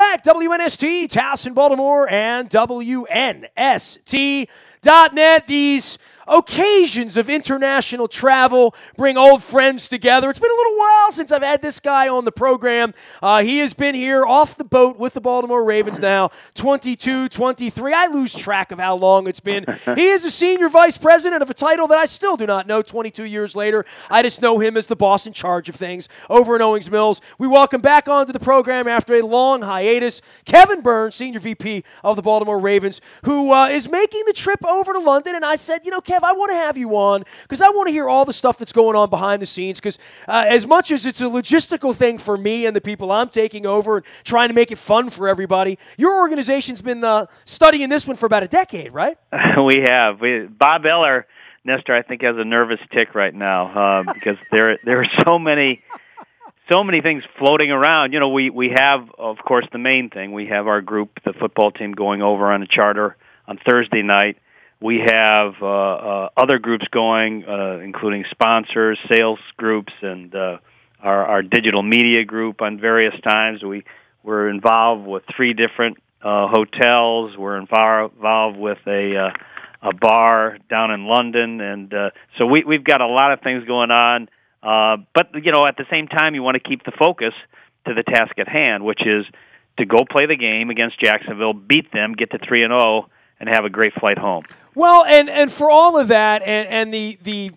back. WNST, Towson, Baltimore, and WNST.net. These occasions of international travel bring old friends together. It's been a little while since I've had this guy on the program. He has been here off the boat with the Baltimore Ravens now, 22, 23. I lose track of how long it's been. He is a senior vice president of a title that I still do not know 22 years later. I just know him as the boss in charge of things over in Owings Mills. We welcome back onto the program after a long hiatus, Kevin Burns, senior VP of the Baltimore Ravens, who is making the trip over to London. And I said, you know, Kev, I want to have you on because I want to hear all the stuff that's going on behind the scenes because as much as it's a logistical thing for me and the people I'm taking over and trying to make it fun for everybody, your organization's been studying this one for about a decade, right? We have. Bob Eller, Nestor, I think, has a nervous tick right now because there are so many things floating around. You know, we have, of course, the main thing. We have our group, the football team, going over on a charter on Thursday night. We have other groups going, including sponsors, sales groups, and our digital media group on various times. We're involved with 3 different hotels. We're involved with a bar down in London, and so we've got a lot of things going on. But, you know, at the same time, you want to keep the focus to the task at hand, which is to go play the game against Jacksonville, beat them, get to 3-0, and have a great flight home. Well, and for all of that, and the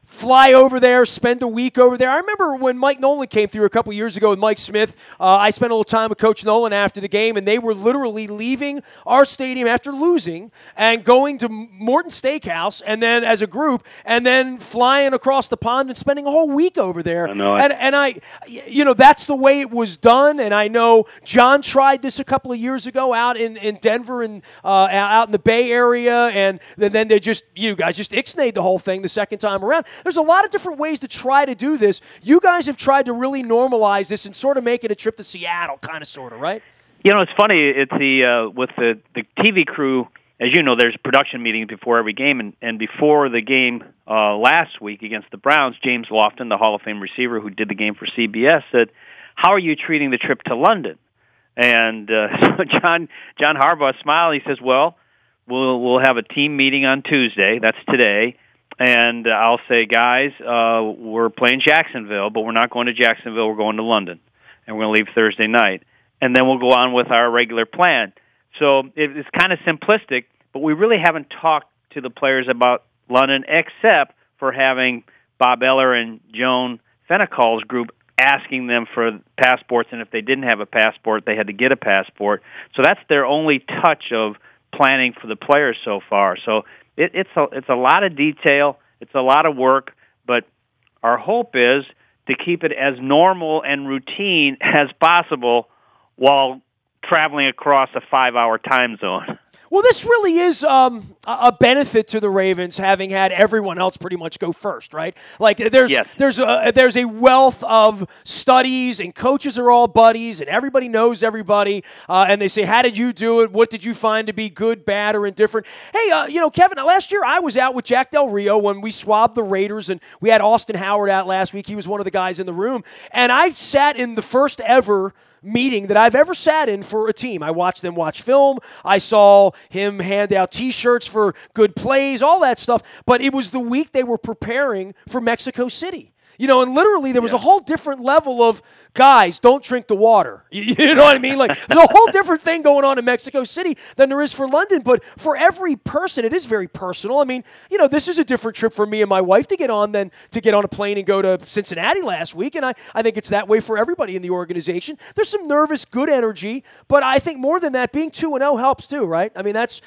fly over there, spend a week over there. I remember when Mike Nolan came through a couple years ago with Mike Smith. I spent a little time with Coach Nolan after the game, and they were literally leaving our stadium after losing and going to Morton Steakhouse, and then as a group, and then flying across the pond and spending a whole week over there. I know. And I, you know, that's the way it was done. And I know John tried this a couple of years ago out in Denver and out in the Bay Area, and then you guys just ixnayed the whole thing the second time around. There's a lot of different ways to try to do this. You guys have tried to really normalize this and sort of make it a trip to Seattle, kind of, sort of, right? You know, it's funny. It's with the TV crew, as you know, there's production meetings before every game, and before the game last week against the Browns, James Lofton, the Hall of Fame receiver who did the game for CBS, said, "How are you treating the trip to London?" And so John Harbaugh smiled. He says, "Well, we'll have a team meeting on Tuesday. That's today." And I'll say, guys, we're playing Jacksonville, but we're not going to Jacksonville. We're going to London, and we're going to leave Thursday night. And then we'll go on with our regular plan. So it's kind of simplistic, but we really haven't talked to the players about London except for having Bob Eller and Joan Fennical's group asking them for passports, and if they didn't have a passport, they had to get a passport. So that's their only touch of planning for the players so far. So it's a lot of detail, it's a lot of work, but our hope is to keep it as normal and routine as possible while traveling across a 5-hour time zone. Well, this really is a benefit to the Ravens, having had everyone else pretty much go first, right? Like there's a wealth of studies, and coaches are all buddies, and everybody knows everybody, and they say, "How did you do it? What did you find to be good, bad, or indifferent?" Hey, you know, Kevin, last year I was out with Jack Del Rio when we swabbed the Raiders, and we had Austin Howard out last week. He was one of the guys in the room, and I sat in the first ever meeting that I've ever sat in for a team. I watched them watch film. I saw him hand out T-shirts for good plays, all that stuff. But it was the week they were preparing for Mexico City. You know, and literally there was a whole different level of, guys, don't drink the water. You know what I mean? Like, there's a whole different thing going on in Mexico City than there is for London. But for every person, it is very personal. I mean, you know, this is a different trip for me and my wife to get on than to get on a plane and go to Cincinnati last week. And I think it's that way for everybody in the organization. There's some nervous, good energy. But I think more than that, being 2-0 helps too, right? I mean, it's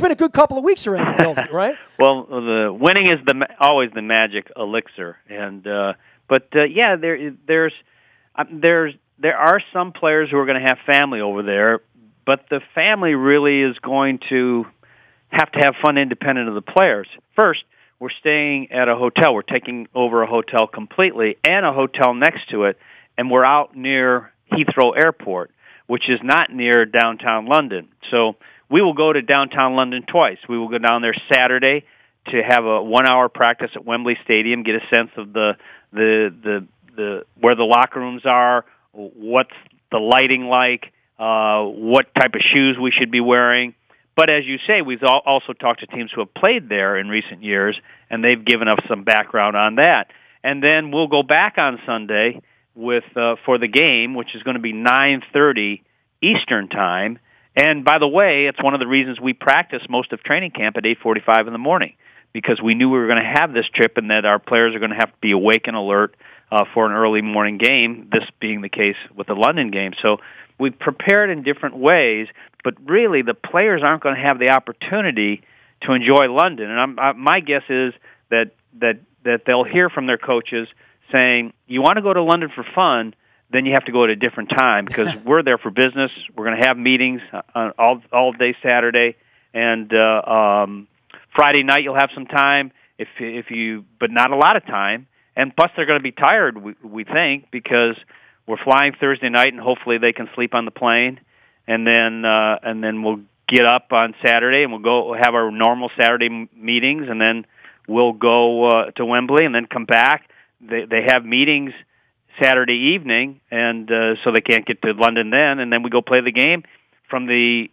been a good couple of weeks around the building, right? Well, the winning is always the magic elixir. And yeah, there are some players who are going to have family over there, but the family really is going to have fun independent of the players. First, we're staying at a hotel. We're taking over a hotel completely and a hotel next to it, and we're out near Heathrow Airport, which is not near downtown London. So we will go to downtown London twice. We will go down there Saturday to have a 1-hour practice at Wembley Stadium, get a sense of the where the locker rooms are, what's the lighting like, what type of shoes we should be wearing. But as you say, we've also talked to teams who have played there in recent years, and they've given us some background on that. And then we'll go back on Sunday with for the game, which is going to be 9:30 Eastern time. And by the way, it's one of the reasons we practice most of training camp at 8:45 in the morning, because we knew we were going to have this trip and that our players are going to have to be awake and alert for an early morning game, this being the case with the London game. So we've prepared in different ways, but really the players aren't going to have the opportunity to enjoy London. And my guess is that they'll hear from their coaches saying, you want to go to London for fun, then you have to go at a different time, because we're there for business. We're going to have meetings all day Saturday, and Friday night you'll have some time, but not a lot of time. And plus they're going to be tired, we think, because we're flying Thursday night, and hopefully they can sleep on the plane, and then we'll get up on Saturday, and we'll go have our normal Saturday meetings, and then we'll go to Wembley, and then come back. They have meetings Saturday evening, and so they can't get to London then, and then we go play the game from the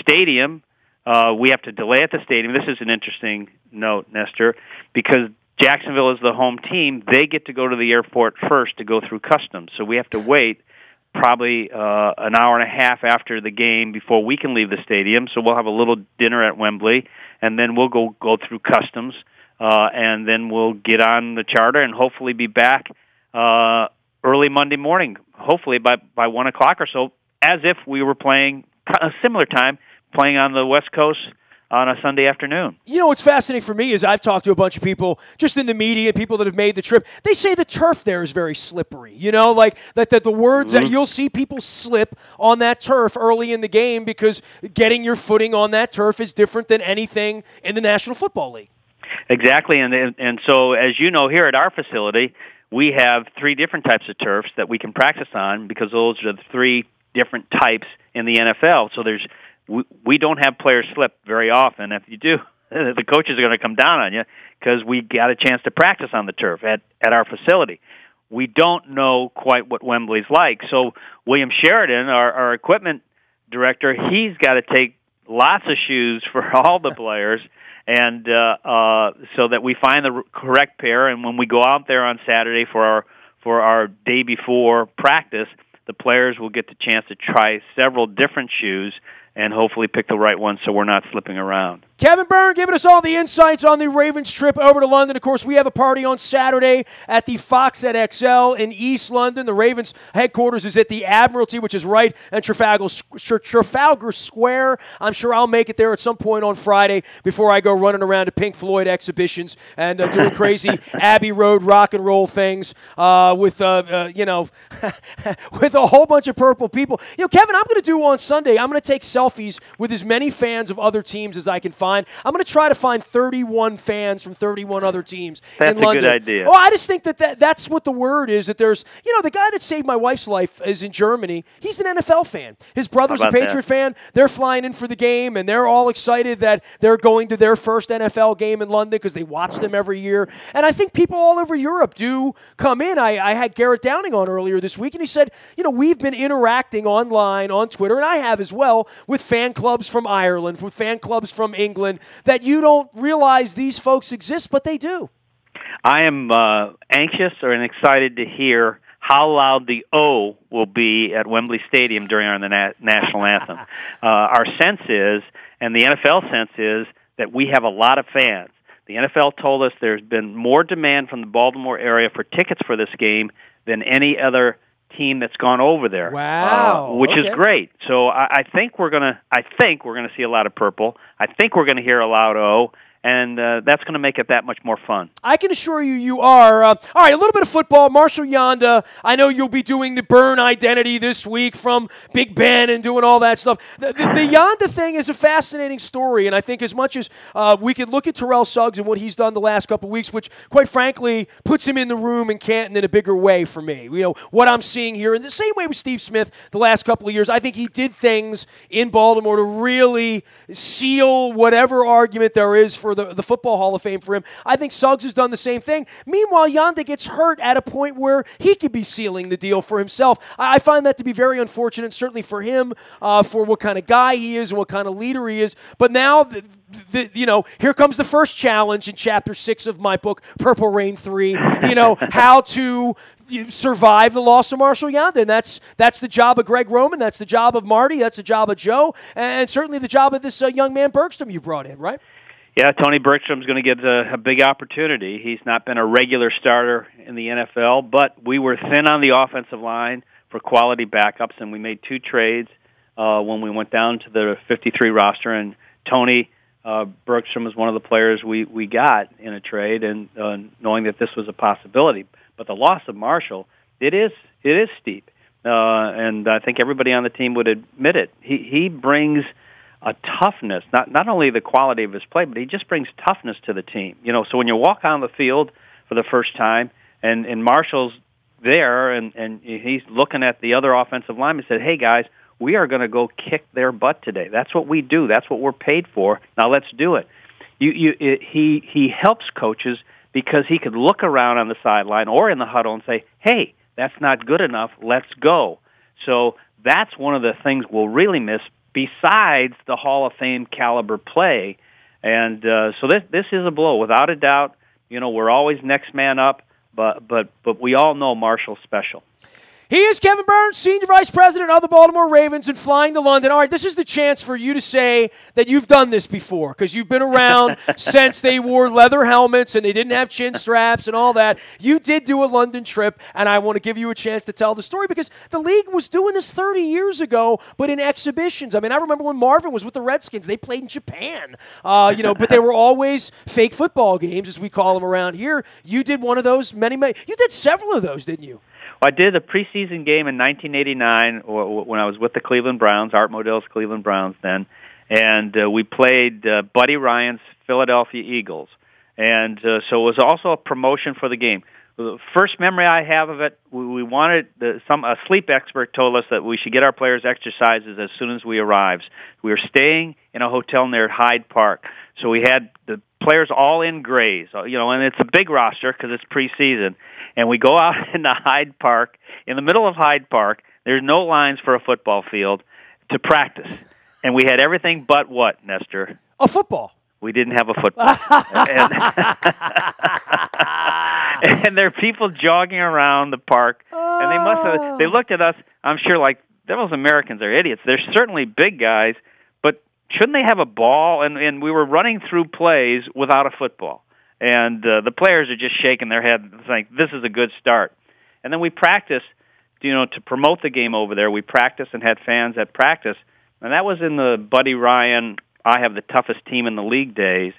stadium. We have to delay at the stadium. This is an interesting note, Nestor, because Jacksonville is the home team. They get to go to the airport first to go through customs, so we have to wait probably an hour and a half after the game before we can leave the stadium. So we'll have a little dinner at Wembley, and then we'll go through customs, and then we'll get on the charter and hopefully be back early Monday morning, hopefully by 1 o'clock or so, as if we were playing a similar time, playing on the West Coast on a Sunday afternoon. You know, what's fascinating for me is I've talked to a bunch of people just in the media, people that have made the trip. They say the turf there is very slippery. You know, like that the words that you'll see people slip on that turf early in the game, because getting your footing on that turf is different than anything in the National Football League. Exactly, and so as you know, here at our facility, we have 3 different types of turfs that we can practice on, because those are the 3 different types in the NFL. So we don't have players slip very often. If you do, the coaches are going to come down on you, because we got a chance to practice on the turf at our facility. We don't know quite what Wembley's like. So William Sheridan, our equipment director, he's got to take lots of shoes for all the players, and so that we find the correct pair. And when we go out there on Saturday for our day before practice, the players will get the chance to try several different shoes and hopefully pick the right one so we're not slipping around. Kevin Byrne giving us all the insights on the Ravens trip over to London. Of course, we have a party on Saturday at the Fox at XL in East London. The Ravens headquarters is at the Admiralty, which is right in Trafalgar Square. I'm sure I'll make it there at some point on Friday before I go running around to Pink Floyd exhibitions and doing crazy Abbey Road rock and roll things with with a whole bunch of purple people. You know, Kevin, I'm going to do on Sunday, I'm going to take selfies with as many fans of other teams as I can find. I'm going to try to find 31 fans from 31 other teams in London. That's a good idea. Oh, I just think that's what the word is, that there's, the guy that saved my wife's life is in Germany. He's an NFL fan. His brother's a Patriot fan. They're flying in for the game, and they're all excited that they're going to their first NFL game in London because they watch them every year. And I think people all over Europe do come in. I had Garrett Downing on earlier this week, and he said, we've been interacting online, on Twitter, and I have as well, with fan clubs from Ireland, with fan clubs from England, that you don't realize these folks exist, but they do. I am anxious and excited to hear how loud the O will be at Wembley Stadium during our national anthem. Our sense is, and the NFL sense is, that we have a lot of fans. The NFL told us there's been more demand from the Baltimore area for tickets for this game than any other team that's gone over there. Wow, which is great. So I think we're gonna see a lot of purple. I think we're gonna hear a loud O, and that's going to make it that much more fun. I can assure you are. All right, a little bit of football. Marshall Yanda, I know you'll be doing the Byrne identity this week from Big Ben and doing all that stuff. The Yanda thing is a fascinating story, and I think as much as we could look at Terrell Suggs and what he's done the last couple of weeks, which, quite frankly, puts him in the room in Canton in a bigger way for me. What I'm seeing here, in the same way with Steve Smith the last couple of years, I think he did things in Baltimore to really seal whatever argument there is for for the Football Hall of Fame for him. I think Suggs has done the same thing. Meanwhile, Yanda gets hurt at a point where he could be sealing the deal for himself. I find that to be very unfortunate, certainly for him, for what kind of guy he is and what kind of leader he is. But now, here comes the first challenge in Chapter 6 of my book, Purple Rain 3, how to survive the loss of Marshall Yanda. And that's the job of Greg Roman. That's the job of Marty. That's the job of Joe. And certainly the job of this young man Bergstrom you brought in, right? Yeah, Tony Bergstrom's going to get a big opportunity. He's not been a regular starter in the NFL, but we were thin on the offensive line for quality backups, and we made 2 trades when we went down to the 53 roster, and Tony Bergstrom is one of the players we got in a trade, and knowing that this was a possibility. But the loss of Marshall, it is steep, and I think everybody on the team would admit it. He brings a toughness, not only the quality of his play, but he just brings toughness to the team. So when you walk on the field for the first time, and Marshall's there, and he's looking at the other offensive lineman and said, "Hey guys, we are going to go kick their butt today. That's what we do. That's what we're paid for. Now let's do it." He helps coaches because he could look around on the sideline or in the huddle and say, "Hey, that's not good enough. Let's go." So that's one of the things we'll really miss, besides the Hall of Fame caliber play. And so this is a blow, without a doubt. We're always next man up, but we all know Marshall's special. He is Kevin Burns, Senior Vice President of the Baltimore Ravens and flying to London. All right, this is the chance for you to say that you've done this before, because you've been around since they wore leather helmets and they didn't have chin straps and all that. You did do a London trip, and I want to give you a chance to tell the story, because the league was doing this 30 years ago, but in exhibitions. I mean, I remember when Marvin was with the Redskins. They played in Japan, but they were always fake football games, as we call them around here. You did one of those many. You did several of those, didn't you? I did a preseason game in 1989 when I was with the Cleveland Browns, Art Modell's Cleveland Browns then, and we played Buddy Ryan's Philadelphia Eagles. And so it was also a promotion for the game. The first memory I have of it, we wanted a sleep expert told us that we should get our players exercises as soon as we arrived. We were staying in a hotel near Hyde Park, so we had the players all in grays, and it's a big roster because it's preseason. And we go out into Hyde Park, in the middle of Hyde Park. There's no lines for a football field to practice. And we had everything but what, Nestor? A football. We didn't have a football. And there are people jogging around the park, and they looked at us, I'm sure, like, those Americans are idiots. They're certainly big guys, but shouldn't they have a ball? And we were running through plays without a football. And the players are just shaking their head, saying, "This is a good start." And then we practiced, to promote the game over there. We practiced and had fans at practice. And that was in the Buddy Ryan, I have the toughest team in the league days.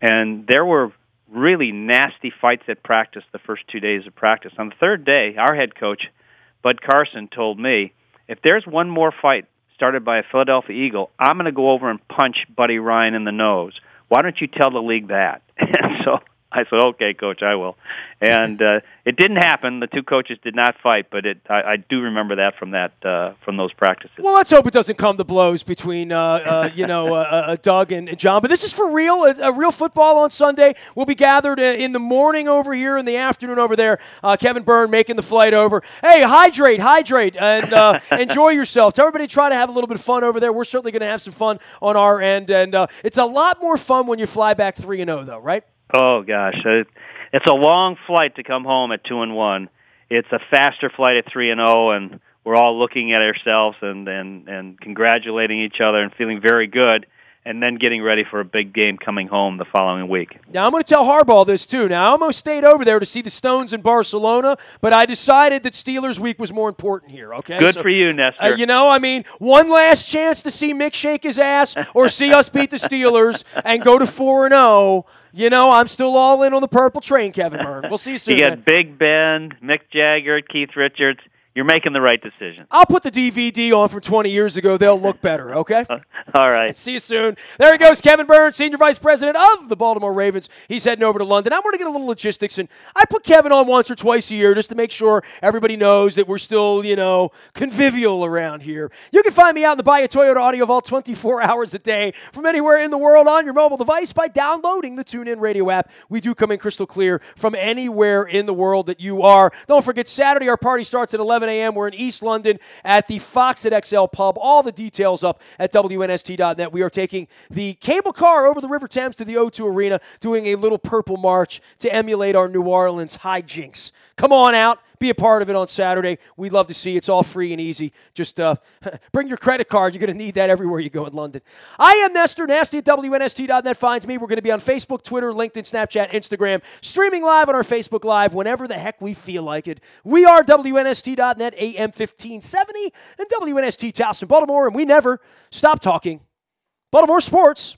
And there were really nasty fights at practice the first 2 days of practice. On the third day, our head coach, Bud Carson, told me, "If there's one more fight started by a Philadelphia Eagle, I'm going to go over and punch Buddy Ryan in the nose. Why don't you tell the league that?" And so I said, "Okay, Coach, I will." And it didn't happen. The two coaches did not fight, but I do remember that from those practices. Well, let's hope it doesn't come to blows between Doug and John. But this is for real, a real football on Sunday. We'll be gathered in the morning over here, in the afternoon over there. Kevin Byrne making the flight over. Hey, hydrate, and enjoy yourself. Tell everybody try to have a little bit of fun over there. We're certainly going to have some fun on our end, and it's a lot more fun when you fly back 3-0, though, right? Oh gosh, it's a long flight to come home at 2-1. It's a faster flight at 3-0, and we're all looking at ourselves and congratulating each other and feeling very good, and then getting ready for a big game coming home the following week. Now, I'm going to tell Harbaugh this, too. Now, I almost stayed over there to see the Stones in Barcelona, but I decided that Steelers week was more important here, okay? Good for you, Nestor. One last chance to see Mick shake his ass or see us beat the Steelers and go to 4-0. I'm still all in on the purple train, Kevin Byrne. We'll see you soon. You got Big Ben, Mick Jagger, Keith Richards. You're making the right decision. I'll put the DVD on from 20 years ago. They'll look better, okay? All right. See you soon. There he goes, Kevin Burns, Senior Vice President of the Baltimore Ravens. He's heading over to London. I'm going to get a little logistics, and I put Kevin on once or twice a year just to make sure everybody knows that we're still, convivial around here. You can find me out in the Buy a Toyota Audio Vault 24 hours a day from anywhere in the world on your mobile device by downloading the TuneIn Radio app. We do come in crystal clear from anywhere in the world that you are. Don't forget, Saturday our party starts at 11 a.m. We're in East London at the Fox at XL Pub. All the details up at WNST.net. We are taking the cable car over the River Thames to the O2 Arena, doing a little purple march to emulate our New Orleans hijinks. Come on out. Be a part of it on Saturday. We'd love to see you. It's all free and easy. Just bring your credit card. You're going to need that everywhere you go in London. I am Nestor. Nasty at WNST.net finds me. We're going to be on Facebook, Twitter, LinkedIn, Snapchat, Instagram, streaming live on our Facebook Live whenever the heck we feel like it. We are WNST.net, AM 1570, and WNST Towson, Baltimore, and we never stop talking Baltimore sports.